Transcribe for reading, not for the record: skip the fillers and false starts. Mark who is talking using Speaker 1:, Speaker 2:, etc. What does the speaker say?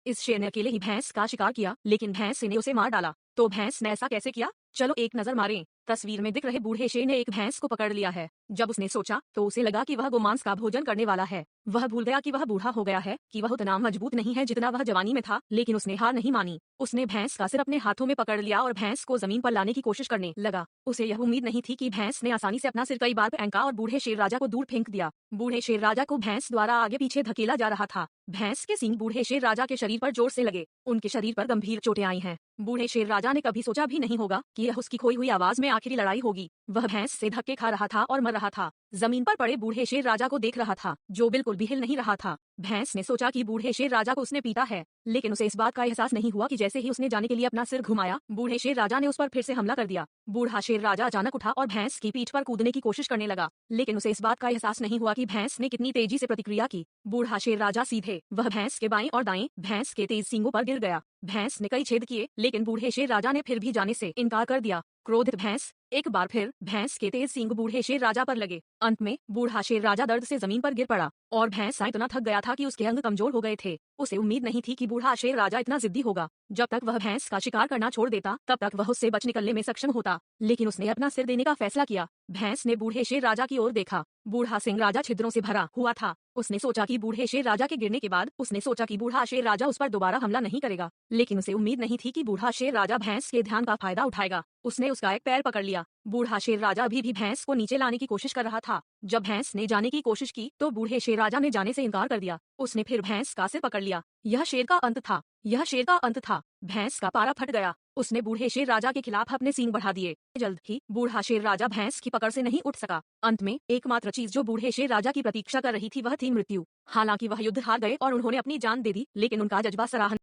Speaker 1: इस शेर ने अकेले ही भैंस का शिकार किया, लेकिन भैंस ने उसे मार डाला। तो भैंस ने ऐसा कैसे किया? चलो एक नजर मारें। तस्वीर में दिख रहे बूढ़े शेर ने एक भैंस को पकड़ लिया है। जब उसने सोचा तो उसे लगा कि वह गोमांस का भोजन करने वाला है। वह भूल गया कि वह बूढ़ा हो गया है, कि वह उतना मजबूत नहीं है जितना वह जवानी में था। लेकिन उसने हार नहीं मानी। उसने भैंस का सिर अपने हाथों में पकड़ लिया और भैंस को जमीन पर लाने की कोशिश करने लगा। उसे यह उम्मीद नहीं थी कि भैंस ने आसानी से अपना सिर कई बार फेंका और बूढ़े शेर राजा को दूर फेंक दिया। बूढ़े शेर राजा को भैंस द्वारा आगे पीछे धकेला जा रहा था। भैंस के सींग बूढ़े शेर राजा के शरीर पर जोर से लगे। उनके शरीर पर गंभीर चोटें आई हैं। बूढ़े शेर राजा ने कभी सोचा भी नहीं होगा कि यह उसकी खोई हुई आवाज में आखिरी लड़ाई होगी। वह भैंस से धक्के खा रहा था और मर रहा था। जमीन पर पड़े बूढ़े शेर राजा को देख रहा था, जो बिल्कुल भी हिल नहीं रहा था। भैंस ने सोचा कि बूढ़े शेर राजा को उसने पीटा है, लेकिन उसे इस बात का एहसास नहीं हुआ कि जैसे ही उसने जाने के लिए अपना सिर घुमाया, बूढ़े शेर राजा ने उस पर फिर से हमला कर दिया। बूढ़ा शेर राजा अचानक उठा और भैंस की पीठ पर कूदने की कोशिश करने लगा, लेकिन उसे इस बात का एहसास नहीं हुआ कि भैंस ने कितनी तेजी से प्रतिक्रिया की। बूढ़ा शेर राजा सीधे वह भैंस के बाएं और दाएं भैंस के तेज सींगों पर गिर गया। भैंस ने कई छेद किए, लेकिन बूढ़े शेर राजा ने फिर भी जाने से इनकार कर दिया। क्रोधित भैंस एक बार फिर भैंस के तेज सींग बूढ़े शेर राजा पर लगे। अंत में बूढ़ा शेर राजा दर्द से जमीन पर गिर पड़ा और भैंस इतना थक गया था कि उसके अंग कमजोर हो गए थे। उसे उम्मीद नहीं थी कि बूढ़ा शेर राजा इतना जिद्दी होगा। जब तक वह भैंस का शिकार करना छोड़ देता, तब तक वह उससे बच निकलने में सक्षम होता, लेकिन उसने अपना सिर देने का फैसला किया। भैंस ने बूढ़े शेर राजा की ओर देखा। बूढ़ा सिंह राजा छिद्रों से भरा हुआ था। उसने सोचा कि बूढ़े शेर राजा के गिरने के बाद बूढ़ा शेर राजा उस पर दोबारा हमला नहीं करेगा, लेकिन उसे उम्मीद नहीं थी कि बूढ़ा शेर राजा भैंस के ध्यान का फायदा उठाएगा। उसने उसका एक पैर पकड़ लिया। बूढ़ा शेर राजा अभी भी भैंस को नीचे लाने की कोशिश कर रहा था। जब भैंस ने जाने की कोशिश की तो बूढ़े शेर राजा ने जाने से इनकार कर दिया। उसने फिर भैंस का सिर पकड़ लिया। यह शेर का अंत था। यह शेर का अंत था। भैंस का पारा फट गया। उसने बूढ़े शेर राजा के खिलाफ अपने सींग बढ़ा दिए। जल्द ही बूढ़ा शेर राजा भैंस की पकड़ से नहीं उठ सका। अंत में एकमात्र चीज जो बूढ़े शेर राजा की प्रतीक्षा कर रही थी वह थी मृत्यु। हालांकि वह युद्ध हार गए और उन्होंने अपनी जान दे दी, लेकिन उनका जज्बा सराहनीय